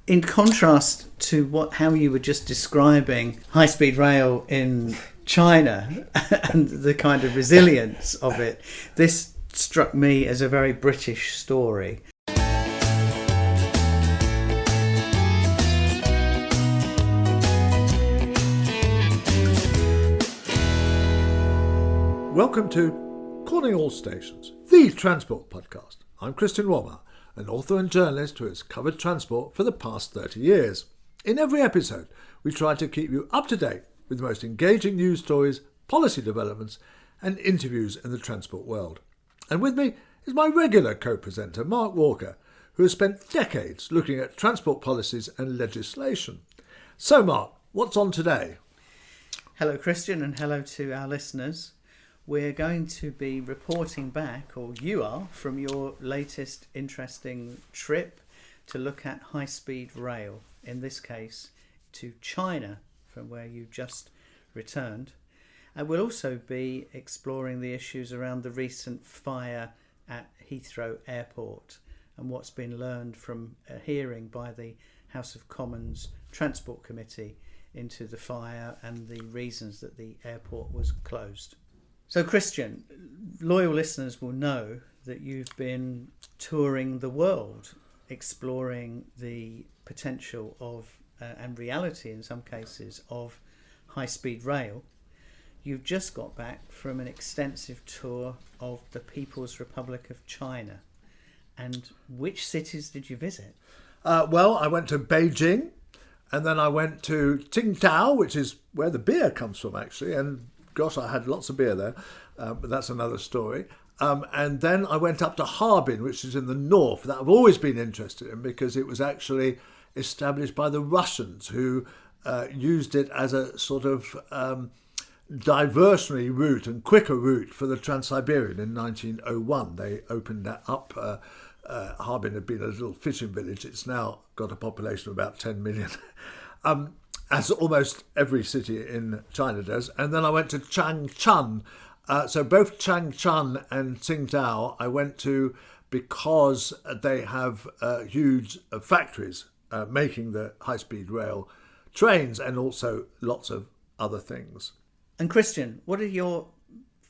in contrast to how you were just describing high-speed rail in China and the kind of resilience of it, this struck me as a very British story. Welcome to Calling All Stations, the transport podcast. I'm Christian Walmer, an author and journalist who has covered transport for the past 30 years. In every episode, we try to keep you up to date with the most engaging news stories, policy developments, and interviews in the transport world. And with me is my regular co-presenter, Mark Walker, who has spent decades looking at transport policies and legislation. So, Mark, what's on today? Hello, Christian, and hello to our listeners. We're going to be reporting back, or you are, from your latest interesting trip to look at high-speed rail, in this case to China, from where you just returned. And we'll also be exploring the issues around the recent fire at Heathrow Airport and what's been learned from a hearing by the House of Commons Transport Committee into the fire and the reasons that the airport was closed. So, Christian, loyal listeners will know that you've been touring the world, exploring the potential of, and reality in some cases, of high-speed rail. You've just got back from an extensive tour of the People's Republic of China. And which cities did you visit? Well, I went to Beijing, and then I went to Tsingtao, which is where the beer comes from, actually, and gosh, I had lots of beer there, but that's another story. And then I went up to Harbin, which is in the north, that I've always been interested in because it was actually established by the Russians, who used it as a sort of diversionary route and quicker route for the Trans-Siberian in 1901. They opened that up. Harbin had been a little fishing village. It's now got a population of about 10 million. As almost every city in China does. And then I went to Changchun. So both Changchun and Tsingtao I went to because they have huge factories making the high-speed rail trains and also lots of other things. And Christian, what are your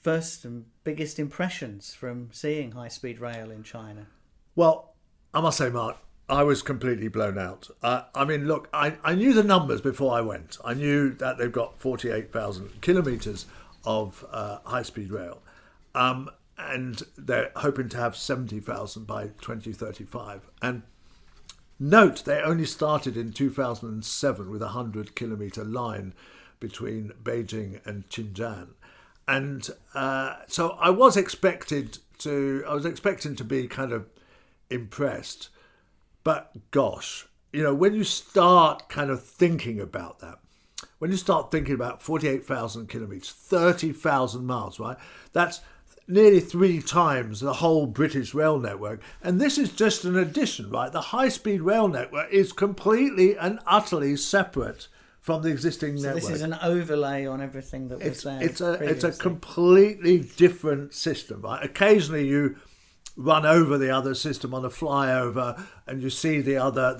first and biggest impressions from seeing high-speed rail in China? Well, I must say, Mark, I was completely blown out. I mean, look, I knew the numbers before I went. I knew that they've got 48,000 kilometres of high-speed rail. And they're hoping to have 70,000 by 2035. And note, they only started in 2007 with a 100-kilometre line between Beijing and Xinjiang. And so I was expecting to be kind of impressed. But gosh, you know, when you start kind of thinking about that, when you start thinking about 48,000 kilometres, 30,000 miles, right? That's nearly 3 times the whole British rail network. And this is just an addition, right? The high-speed rail network is completely and utterly separate from the existing network. This is an overlay on everything that was there. It's a completely different system, right? Occasionally you run over the other system on a flyover and you see the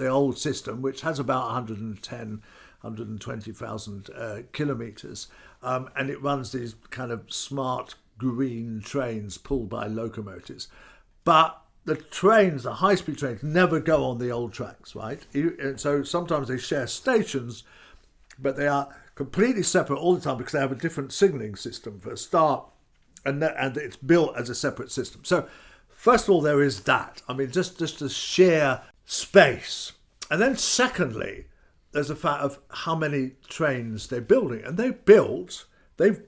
old system, which has about 120,000 kilometres, and it runs these kind of smart green trains pulled by locomotives. But the high-speed trains never go on the old tracks, right? So sometimes they share stations, but they are completely separate all the time because they have a different signalling system for a start, and it's built as a separate system. So first of all, there is that. I mean, just the sheer space. And then secondly, there's the fact of how many trains they're building. And they've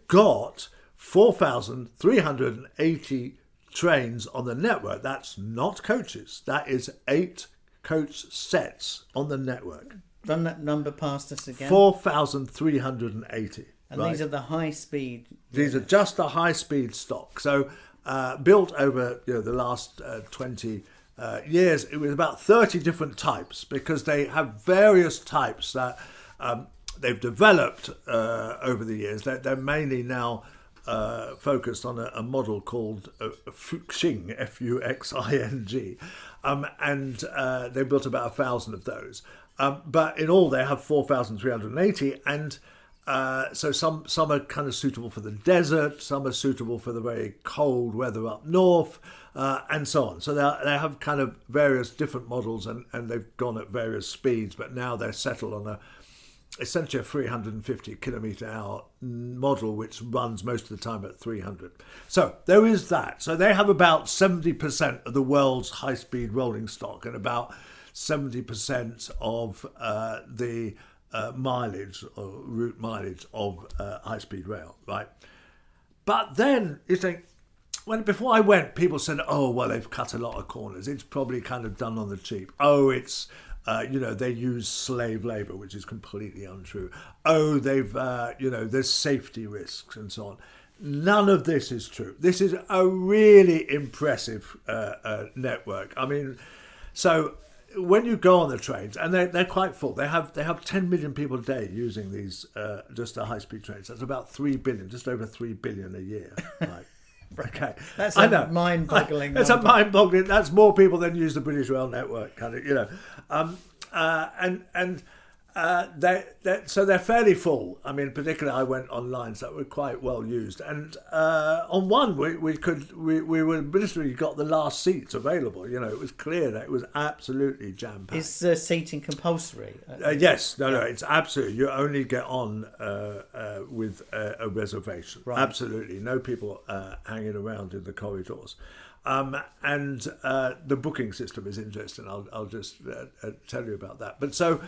got 4,380 trains on the network. That's not coaches. That is 8 coach sets on the network. Run that number past us again. 4,380. And right? These are the high speed. These are just the high speed stock. So built over the last 20 years, it was about 30 different types because they have various types that they've developed over the years. They're mainly now focused on a model called Fuxing, Fuxing, and they built about 1,000 of those. But in all, they have 4,380, and so some are kind of suitable for the desert, some are suitable for the very cold weather up north, and so on. So they have kind of various different models, and they've gone at various speeds, but now they're settled on essentially a 350 kilometre hour model, which runs most of the time at 300. So there is that. So they have about 70% of the world's high-speed rolling stock and about 70% of the mileage or route mileage of high-speed rail, right? But then you think, before I went, people said, oh, well, they've cut a lot of corners. It's probably kind of done on the cheap. Oh, it's, they use slave labour, which is completely untrue. Oh, they've, there's safety risks and so on. None of this is true. This is a really impressive network. I mean, so when you go on the trains, and they're quite full, they have 10 million people a day using these just the high-speed trains. That's about 3 billion, just over 3 billion a year. Right? Okay, that's a mind-boggling. It's a mind-boggling. That's more people than use the British Rail network, kind of, so they're fairly full. I mean, particularly I went on lines that were quite well used, and on one we were literally got the last seats available. It was clear that it was absolutely jam packed. Is seating compulsory? Yes, no, it's absolutely. You only get on with a reservation. Right. Absolutely, no people hanging around in the corridors. And the booking system is interesting. I'll just tell you about that. But so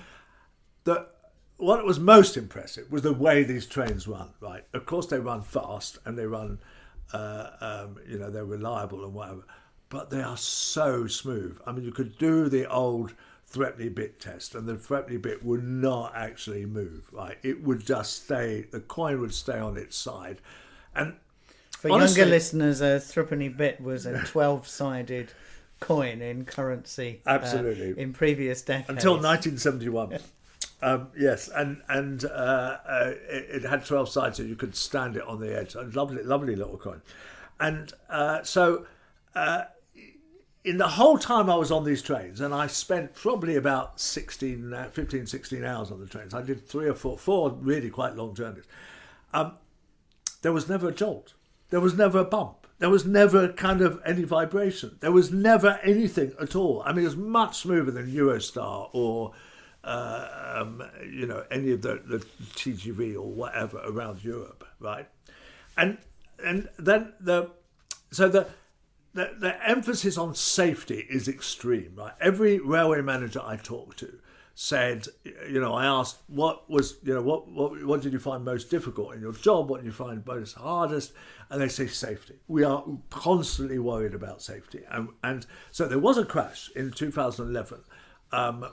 what was most impressive was the way these trains run. Right, of course they run fast and they run, they're reliable and whatever. But they are so smooth. I mean, you could do the old threepenny bit test, and the threepenny bit would not actually move. Right, it would just stay. The coin would stay on its side, and for honestly, younger listeners, a threepenny bit was a 12-sided coin in currency. Absolutely. In previous decades. Until 1971. Yes, and it had 12 sides, so you could stand it on the edge. A lovely, lovely little coin. And so in the whole time I was on these trains, and I spent probably about 15, 16 hours on the trains. I did 3 or 4 really quite long journeys. There was never a jolt. There was never a bump. There was never kind of any vibration. There was never anything at all. I mean, it was much smoother than Eurostar or, any of the TGV or whatever around Europe, right? And then the emphasis on safety is extreme, right? Every railway manager I talked to said, I asked, what did you find most difficult in your job? What did you find most hardest? And they say safety. We are constantly worried about safety. And so there was a crash in 2011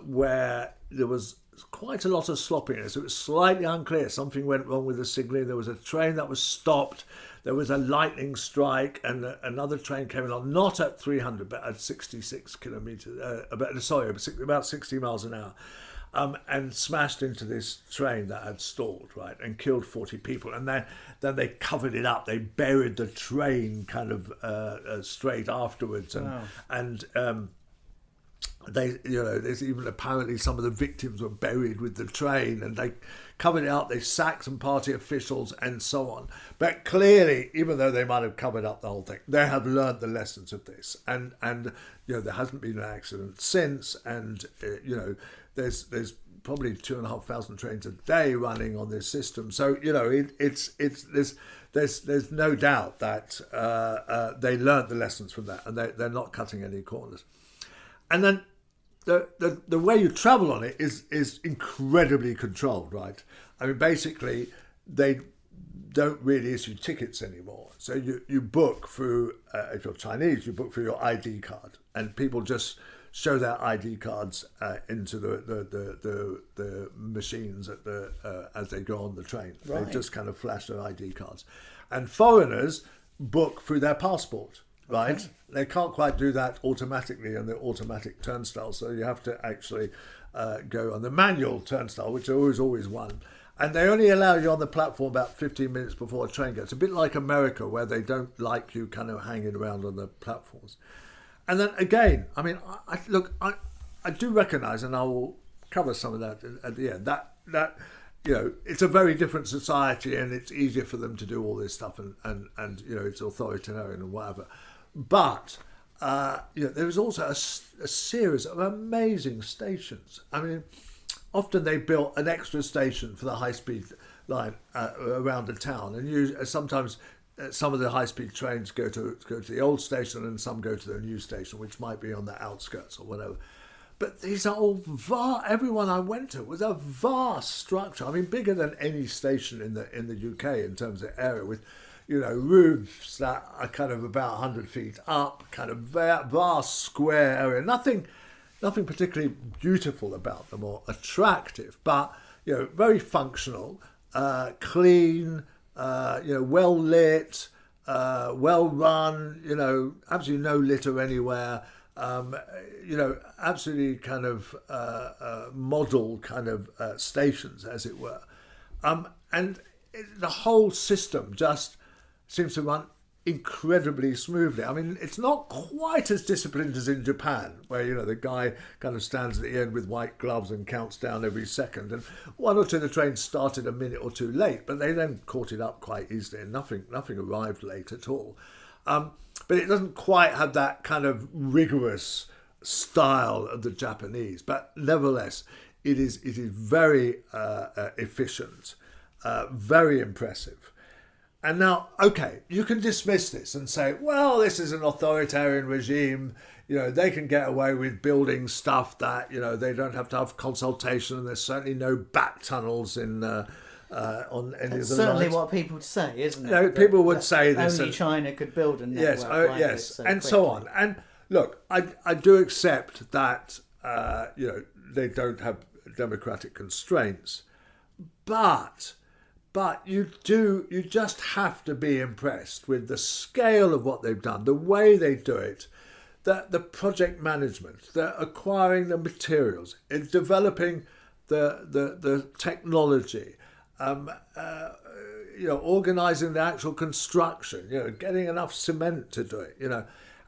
where there was quite a lot of sloppiness. It was slightly unclear. Something went wrong with the signalling. There was a train that was stopped. There was a lightning strike, and another train came along, not at 300, but at 66 kilometres, about 60 miles an hour, and smashed into this train that had stalled, right, and killed 40 people. And then they covered it up. They buried the train kind of straight afterwards, and there's even apparently some of the victims were buried with the train, and they covered it up. They sacked some party officials and so on. But clearly, even though they might have covered up the whole thing, they have learned the lessons of this, and there hasn't been an accident since, and there's probably 2,500 trains a day running on this system. So there's no doubt that they learned the lessons from that, and they're not cutting any corners. And then the way you travel on it is incredibly controlled, right? I mean, basically, they don't really issue tickets anymore. So you book through, if you're Chinese, you book through your ID card, and people just show their ID cards into the machines as they go on the train. Right. They just kind of flash their ID cards. And foreigners book through their passport. Right, okay. They can't quite do that automatically on the automatic turnstile, so you have to actually go on the manual turnstile, which is always one. And they only allow you on the platform about 15 minutes before a train gets. A bit like America, where they don't like you kind of hanging around on the platforms. And then again, I mean, I do recognise, and I will cover some of that at the end. That it's a very different society, and it's easier for them to do all this stuff, and it's authoritarian and whatever. But there was also a series of amazing stations. I mean, often they built an extra station for the high-speed line around the town, and sometimes some of the high-speed trains go to the old station, and some go to the new station, which might be on the outskirts or whatever. But these are all everyone I went to was a vast structure. I mean, bigger than any station in the UK in terms of area, with roofs that are kind of about 100 feet up, kind of vast square area. Nothing particularly beautiful about them or attractive, but very functional, clean, well lit, well run. Absolutely no litter anywhere. Absolutely kind of model kind of stations, as it were, and the whole system just seems to run incredibly smoothly. I mean, it's not quite as disciplined as in Japan, where the guy kind of stands at the end with white gloves and counts down every second. And one or two of the trains started a minute or two late, but they then caught it up quite easily, and nothing arrived late at all. But it doesn't quite have that kind of rigorous style of the Japanese. But nevertheless, it is very efficient, very impressive. And now, okay, you can dismiss this and say, well, this is an authoritarian regime. They can get away with building stuff that, they don't have to have consultation, and there's certainly no bat tunnels in on any of the lines. Certainly what people would say, isn't it? People would say this. Only China could build a network like this so and quickly. So on. And look, I do accept that, they don't have democratic constraints, but you just have to be impressed with the scale of what they've done, the way they do it, the project management, the acquiring the materials, it's developing the technology, organising the actual construction, getting enough cement to do it,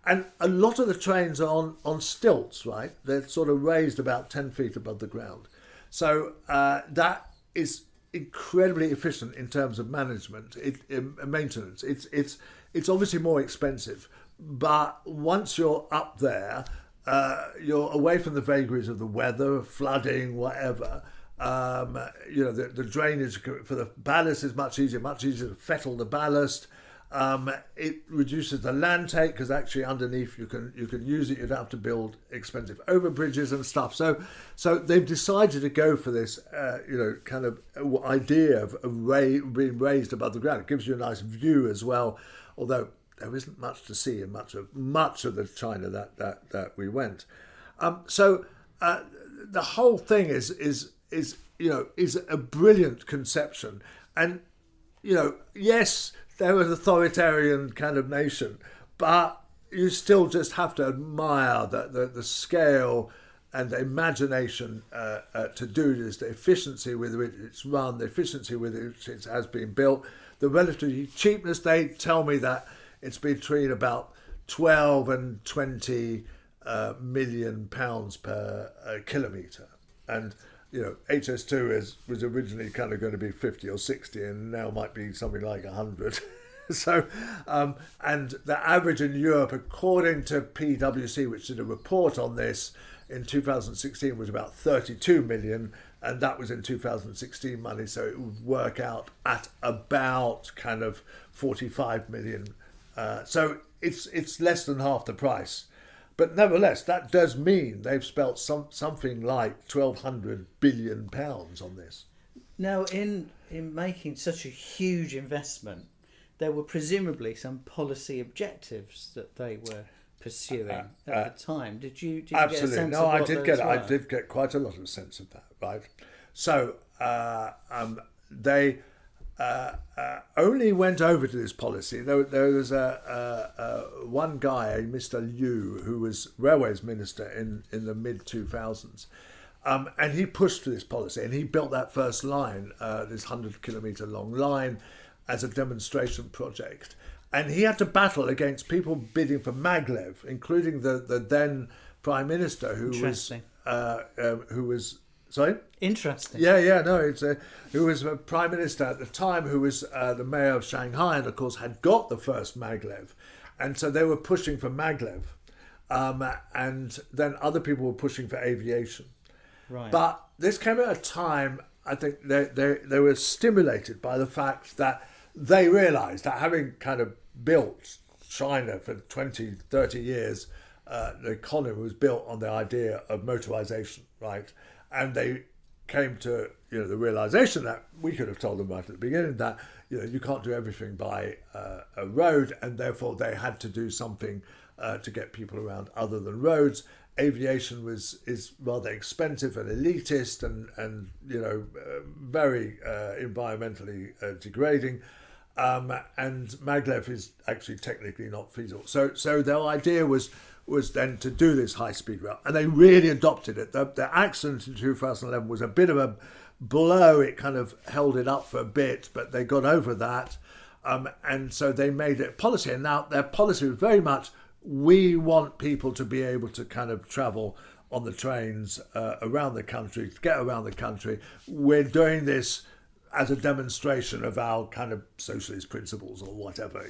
And a lot of the trains are on stilts, right? They're sort of raised about 10 feet above the ground. So that is incredibly efficient in terms of management, maintenance. It's obviously more expensive, but once you're up there, you're away from the vagaries of the weather, flooding, whatever. The drainage for the ballast is much easier to fettle the ballast. It reduces the land take, because actually underneath you can use it. You don't have to build expensive overbridges and stuff. So they've decided to go for this, kind of idea of being raised above the ground. It gives you a nice view as well, although there isn't much to see in much of the China that we went. So the whole thing is a brilliant conception, and yes, they're an authoritarian kind of nation, but you still just have to admire the scale and the imagination to do this, the efficiency with which it's run, the efficiency with which it has been built, the relative cheapness. They tell me that it's between about 12 and 20 million pounds per kilometre, and HS2 was originally kind of going to be 50 or 60, and now might be something like 100. So, and the average in Europe, according to PwC, which did a report on this in 2016, was about 32 million, and that was in 2016 money, so it would work out at about kind of 45 million. So it's less than half the price. But nevertheless, that does mean they've spent something like 1,200 billion pounds on this. Now, in making such a huge investment, there were presumably some policy objectives that they were pursuing at the time. Did you absolutely. get a sense No, of what I did get quite a lot of sense of that, right? So they only went over to this policy. There was one guy, Mr. Liu, who was railways minister in the mid-2000s, and he pushed for this policy, and he built that first line, this 100-kilometre long line, as a demonstration project. And he had to battle against people bidding for maglev, including the then Prime Minister, who was Sorry? Interesting. Yeah, no, who was a prime minister at the time, who was the mayor of Shanghai, and of course had got the first maglev, and so they were pushing for maglev, and then other people were pushing for aviation. Right. But this came at a time, I think they were stimulated by the fact that they realised that, having kind of built China for 20, 30 years, the economy was built on the idea of motorization, right? And they came to the realization that we could have told them right at the beginning that you can't do everything by a road, and therefore they had to do something to get people around other than roads. Aviation is rather expensive and elitist and very environmentally degrading. And maglev is actually technically not feasible. So their idea was then to do this high-speed rail, and they really adopted it. The accident in 2011 was a bit of a blow. It kind of held it up for a bit, but they got over that, and so they made it policy. And now their policy was very much, we want people to be able to kind of travel on the trains around the country, to get around the country. We're doing this as a demonstration of our kind of socialist principles or whatever,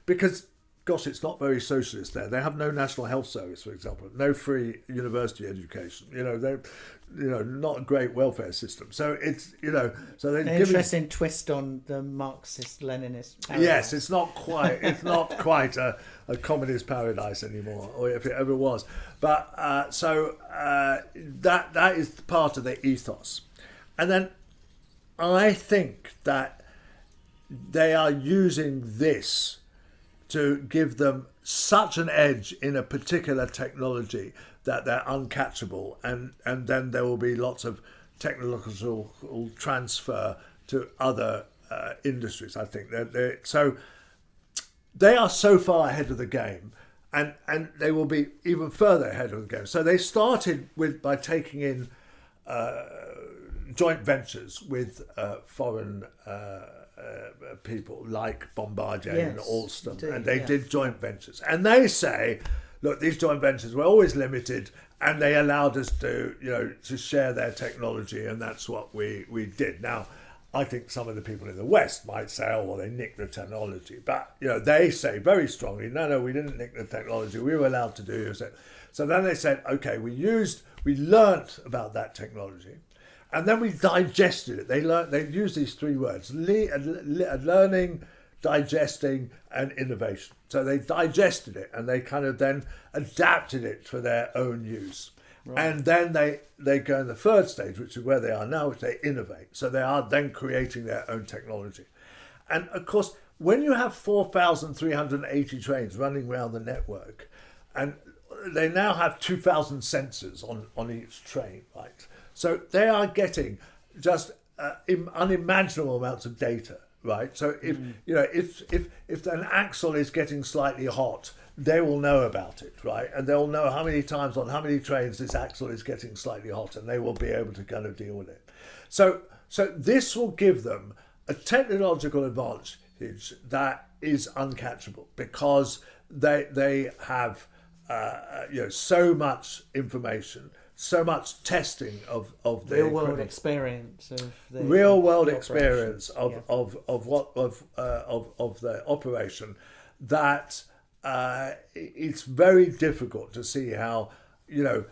because, gosh, it's not very socialist there. They have no national health service, for example, no free university education. They're, not a great welfare system. So it's, so they an interesting twist on the Marxist-Leninist paradigm. Yes, it's not quite a communist paradise anymore, or if it ever was. But that is part of the ethos, and then I think that they are using this to give them such an edge in a particular technology that they're uncatchable, and then there will be lots of technological transfer to other industries. I think so they are so far ahead of the game, and they will be even further ahead of the game. So they started by taking in joint ventures with foreign people like Bombardier and Alstom, indeed, and they did joint ventures. And they say, look, these joint ventures were always limited, and they allowed us to share their technology, and that's what we did. Now, I think some of the people in the West might say, oh, well, they nicked the technology. But, they say very strongly, no, we didn't nick the technology. We were allowed to do it. So then they said, okay, we learnt about that technology, and then we digested it. They used these three words: learning, digesting, and innovation. So they digested it, and they kind of then adapted it for their own use. Right. And then they go in the third stage, which is where they are now, which they innovate. So they are then creating their own technology. And of course, when you have 4,380 trains running around the network, and they now have 2,000 sensors on each train, right? So they are getting just unimaginable amounts of data, right? So if an axle is getting slightly hot, they will know about it, right? And they'll know how many times on how many trains this axle is getting slightly hot, and they will be able to kind of deal with it. So this will give them a technological advantage that is uncatchable, because they have so much information, so much testing of the real world experience of the real world the experience operations. of the operation, that it's very difficult to see how I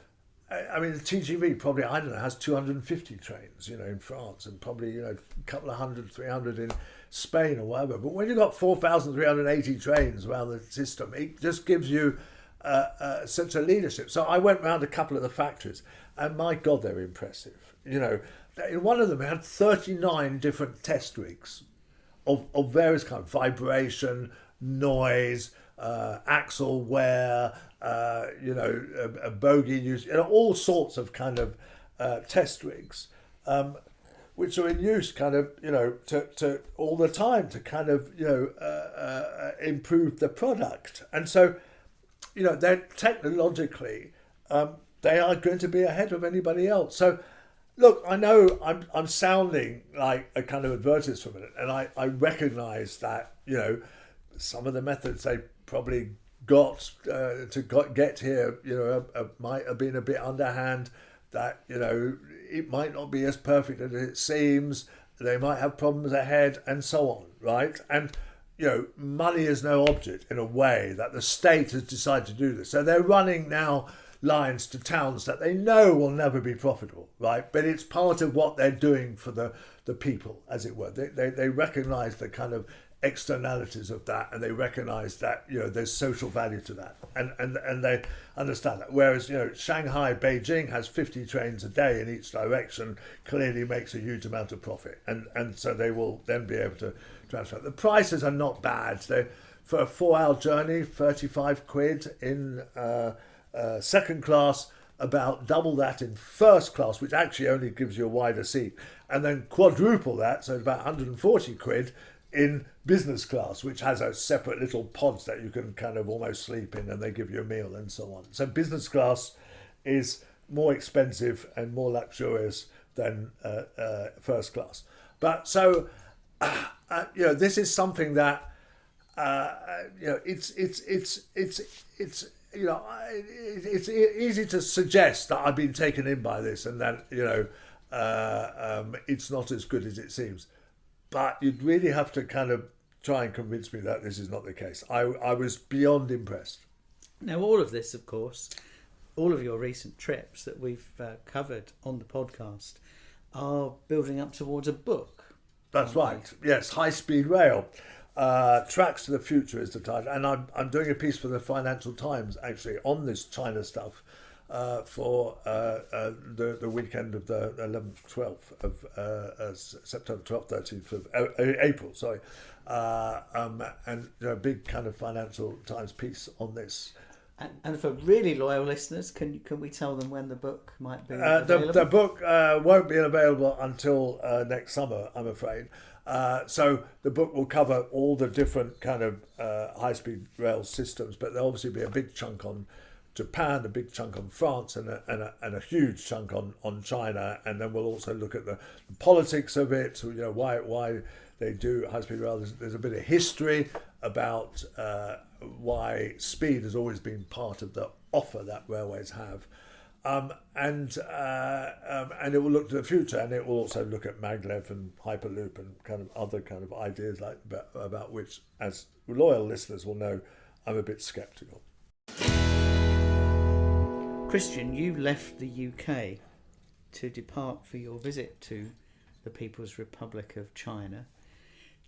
mean, the TGV probably, I don't know, has 250 trains, in France, and probably, a couple of 100, 300 in Spain or whatever. But when you've got 4,380 trains around the system, it just gives you such a leadership. So I went round a couple of the factories, and my God, they're impressive. In one of them, we had 39 different test rigs of various kinds: vibration, noise, axle wear, a bogie use, all sorts of kind of test rigs, which are in use kind of, to all the time to kind of, improve the product. And so, they're technologically, they are going to be ahead of anybody else. So, look, I know I'm sounding like a kind of advertisement for a minute, and I recognise that, some of the methods they probably got to get here, might have been a bit underhand. that, it might not be as perfect as it seems. They might have problems ahead and so on, right? And, money is no object in a way that the state has decided to do this. So they're running now lines to towns that they know will never be profitable, right? But it's part of what they're doing for the people, as it were. They recognise the kind of externalities of that, and they recognise that there's social value to that, and they understand that. Whereas Shanghai, Beijing has 50 trains a day in each direction, clearly makes a huge amount of profit, and so they will then be able to transfer. The prices are not bad. They for a 4-hour journey, 35 quid in second class, about double that in first class, which actually only gives you a wider seat, and then quadruple that, so it's about 140 quid in business class, which has a separate little pods that you can kind of almost sleep in, and they give you a meal and so on. So business class is more expensive and more luxurious than first class. But so this is something that it's easy to suggest that I've been taken in by this and that it's not as good as it seems. But you'd really have to kind of try and convince me that this is not the case. I was beyond impressed. Now, all of this, of course, all of your recent trips that we've covered on the podcast are building up towards a book. That's right. Yes, High Speed Rail. Tracks to the Future is the title. And I'm doing a piece for the Financial Times, actually, on this China stuff. For the weekend of the 11th, 12th of September, 12th, 13th of April, sorry. And a big kind of Financial Times piece on this. And for really loyal listeners, can we tell them when the book might be available? The book won't be available until next summer, I'm afraid. So the book will cover all the different kind of high-speed rail systems, but there'll obviously be a big chunk on Japan, a big chunk on France, and a huge chunk on China, and then we'll also look at the politics of it. So, why they do high speed rail. There's a bit of history about why speed has always been part of the offer that railways have, and it will look to the future, and it will also look at maglev and hyperloop and kind of other kind of ideas like about which, as loyal listeners will know, I'm a bit sceptical. Christian, you left the UK to depart for your visit to the People's Republic of China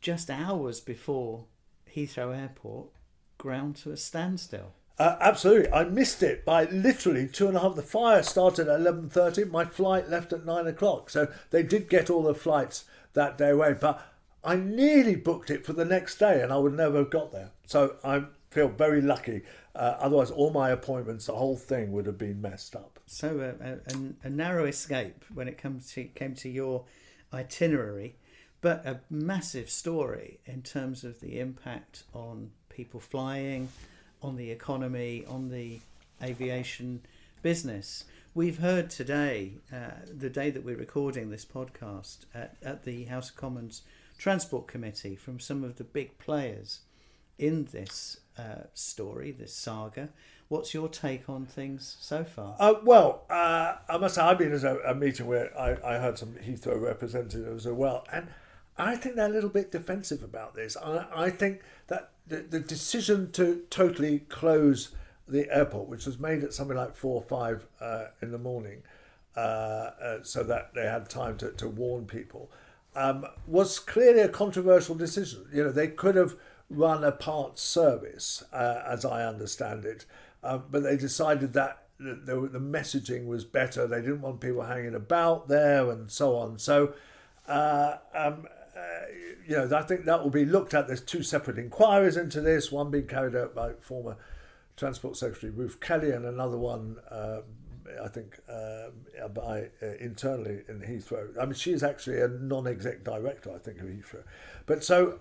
just hours before Heathrow Airport ground to a standstill. Absolutely. I missed it by literally 2.5. The fire started at 11:30. My flight left at 9 o'clock. So they did get all the flights that day away. But I nearly booked it for the next day and I would never have got there. So I feel very lucky. Otherwise, all my appointments, the whole thing would have been messed up. So a narrow escape when it came to your itinerary, but a massive story in terms of the impact on people flying, on the economy, on the aviation business. We've heard today, the day that we're recording this podcast, at the House of Commons Transport Committee from some of the big players in this story, this saga. What's your take on things so far? I must say I've been at a meeting where I heard some Heathrow representatives as well, and I think they're a little bit defensive about this. I think that the decision to totally close the airport, which was made at something like 4 or 5 in the morning, so that they had time to warn people, was clearly a controversial decision. They could have run a parts service, as I understand it, but they decided that the messaging was better. They didn't want people hanging about there and so on. So, I think that will be looked at. There's 2 separate inquiries into this, one being carried out by former Transport Secretary Ruth Kelly and another one, I think, by internally in Heathrow. I mean, she is actually a non-exec director, I think, of Heathrow. But so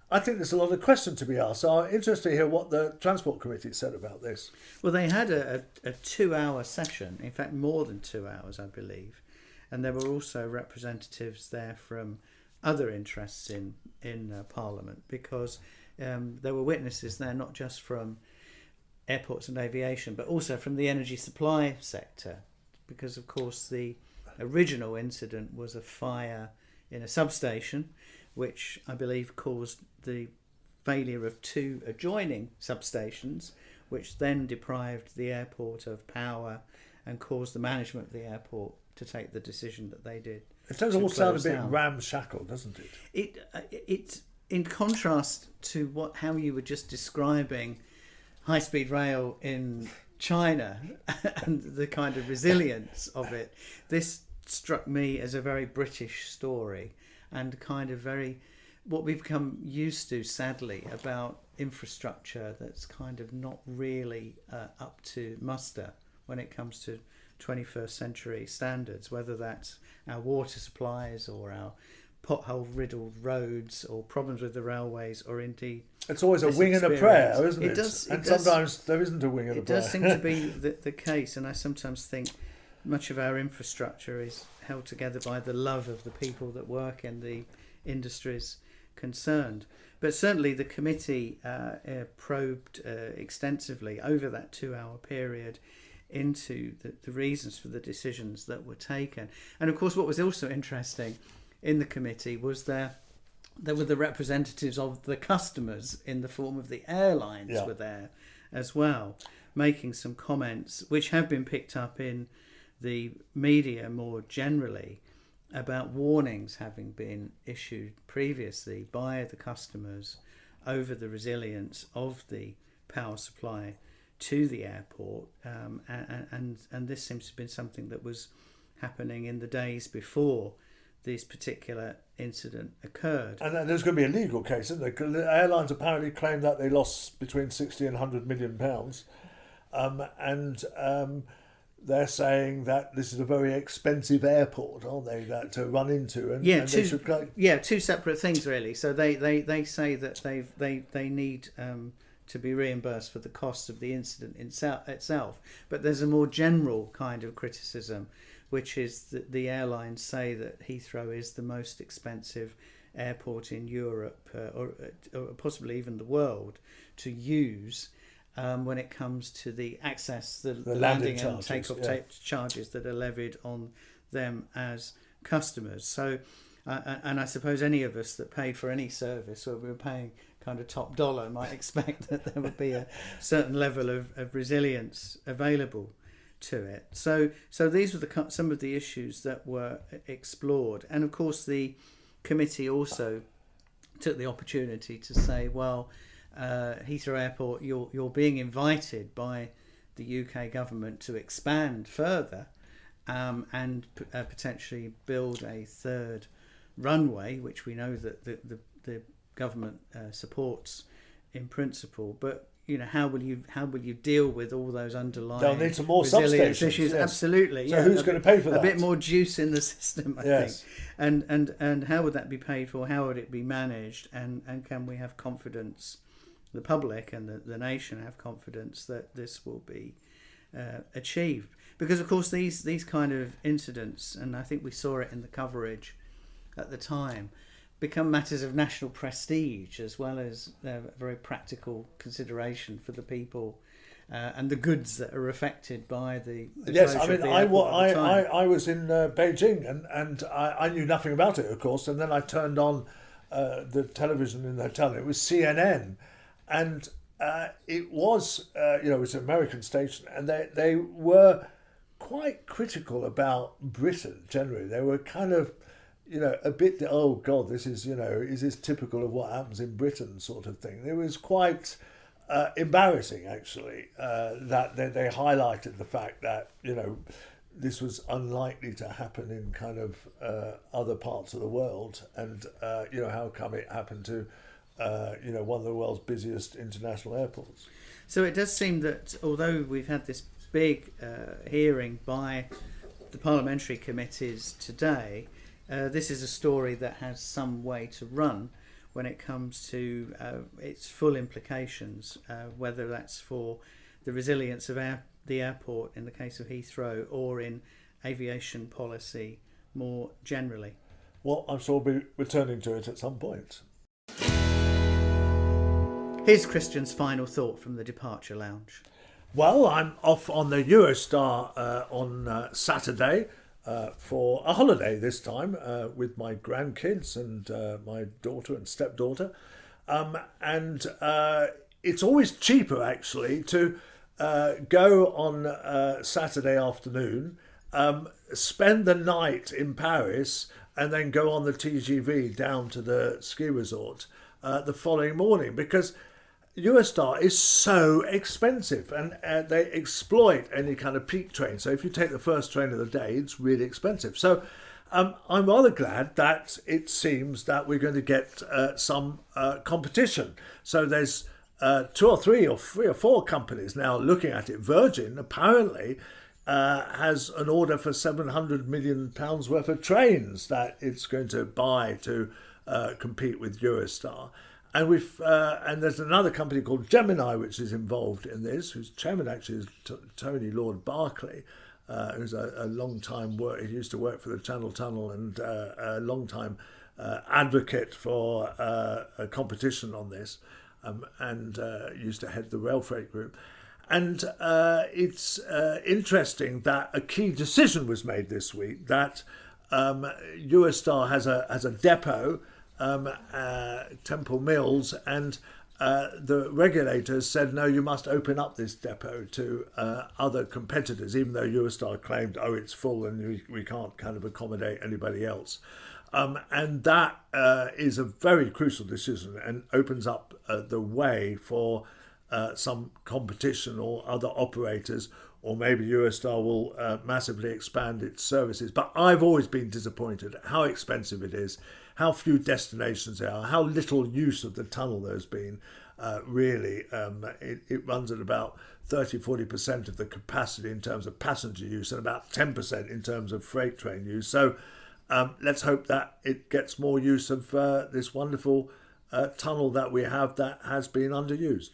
I think there's a lot of questions to be asked. So I'm interested to hear what the Transport Committee said about this. Well, they had a 2-hour session, in fact, more than 2 hours, I believe. And there were also representatives there from other interests in Parliament, because there were witnesses there not just from airports and aviation, but also from the energy supply sector, because of course the original incident was a fire in a substation, which I believe caused the failure of 2 adjoining substations, which then deprived the airport of power and caused the management of the airport to take the decision that they did. It does all sound a bit ramshackle, doesn't it? It's in contrast to how you were just describing high-speed rail in China and the kind of resilience of it. This struck me as a very British story, and kind of very what we've become used to, sadly, about infrastructure that's kind of not really up to muster when it comes to 21st century standards, whether that's our water supplies or our pothole-riddled roads or problems with the railways, or indeed... It's always a wing and a prayer, isn't it? Sometimes there isn't a wing and a prayer. It does seem to be the case, and I sometimes think much of our infrastructure is held together by the love of the people that work in the industries concerned. But certainly the committee probed extensively over that 2-hour period into the reasons for the decisions that were taken. And of course what was also interesting in the committee was there were the representatives of the customers in the form of the airlines were there as well, making some comments which have been picked up in the media more generally about warnings having been issued previously by the customers over the resilience of the power supply to the airport, and this seems to have been something that was happening in the days before this particular incident occurred. And there's going to be a legal case, isn't there? The airlines apparently claim that they lost between 60 and 100 million pounds, and they're saying that this is a very expensive airport, aren't they, that to run into? And two separate things really. So they say that they need to be reimbursed for the cost of the incident itself. But there's a more general kind of criticism, which is that the airlines say that Heathrow is the most expensive airport in Europe, or possibly even the world, to use when it comes to the access, the landing and takeoff charges that are levied on them as customers. So, and I suppose any of us that paid for any service, or we were paying kind of top dollar, might expect that there would be a certain level of resilience available to it. So these were some of the issues that were explored, and of course the committee also took the opportunity to say, well, Heathrow Airport, you're being invited by the UK government to expand further and potentially build a third runway, which we know that the government supports in principle. But you know, how will you deal with all those underlying? They'll need some more substations issues. Yes. Absolutely. So who's going to pay for that? A bit more juice in the system, I think. And how would that be paid for? How would it be managed? And can we have confidence? The public and the nation have confidence that this will be achieved, because of course these kind of incidents, and I think we saw it in the coverage at the time, become matters of national prestige as well as very practical consideration for the people and the goods that are affected by the yes. I mean, I was in Beijing and I knew nothing about it, of course, and then I turned on the television in the hotel. It was CNN. And it was, it was an American station, and they were quite critical about Britain generally. They were kind of, a bit, oh God, this is, is this typical of what happens in Britain sort of thing. It was quite embarrassing, actually, that they highlighted the fact that, this was unlikely to happen in kind of other parts of the world, and, how come it happened to one of the world's busiest international airports. So it does seem that although we've had this big hearing by the parliamentary committees today, this is a story that has some way to run when it comes to its full implications, whether that's for the resilience of the airport in the case of Heathrow, or in aviation policy more generally. Well, I'm sure we'll be returning to it at some point. Here's Christian's final thought from the departure lounge. Well, I'm off on the Eurostar on Saturday for a holiday this time with my grandkids and my daughter and stepdaughter. And it's always cheaper actually to go on Saturday afternoon, spend the night in Paris, and then go on the TGV down to the ski resort the following morning, because Eurostar is so expensive, and they exploit any kind of peak train. So if you take the first train of the day, it's really expensive. So I'm rather glad that it seems that we're going to get some competition. So there's two or three or four companies now looking at it. Virgin apparently has an order for £700 million worth of trains that it's going to buy to compete with Eurostar. And and there's another company called Gemini which is involved in this, whose chairman actually is Tony Lord Barclay, who's a long time he used to work for the Channel Tunnel and a long time advocate for a competition on this, and used to head the rail freight group. And it's interesting that a key decision was made this week that Eurostar has a depot, Temple Mills, and the regulators said, no, you must open up this depot to other competitors, even though Eurostar claimed, oh, it's full and we can't kind of accommodate anybody else. And that is a very crucial decision and opens up the way for some competition or other operators, or maybe Eurostar will massively expand its services. But I've always been disappointed at how expensive it is, how few destinations there are, how little use of the tunnel there's been. Really, it runs at about 30-40% of the capacity in terms of passenger use and about 10% in terms of freight train use. So let's hope that it gets more use of this wonderful tunnel that we have that has been underused.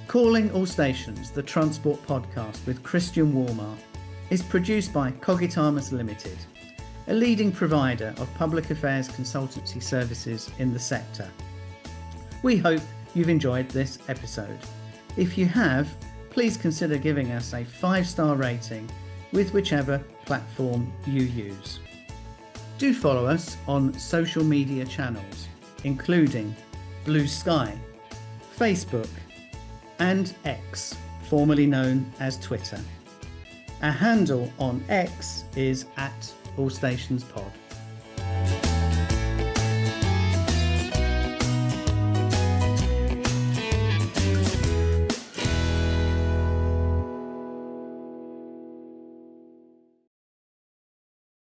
Calling All Stations, the Transport Podcast with Christian Walmart, is produced by Cogitamus Limited, a leading provider of public affairs consultancy services in the sector. We hope you've enjoyed this episode. If you have, please consider giving us a 5-star rating with whichever platform you use. Do follow us on social media channels, including Blue Sky, Facebook, and X, formerly known as Twitter. Our handle on X is @AllStationsPod.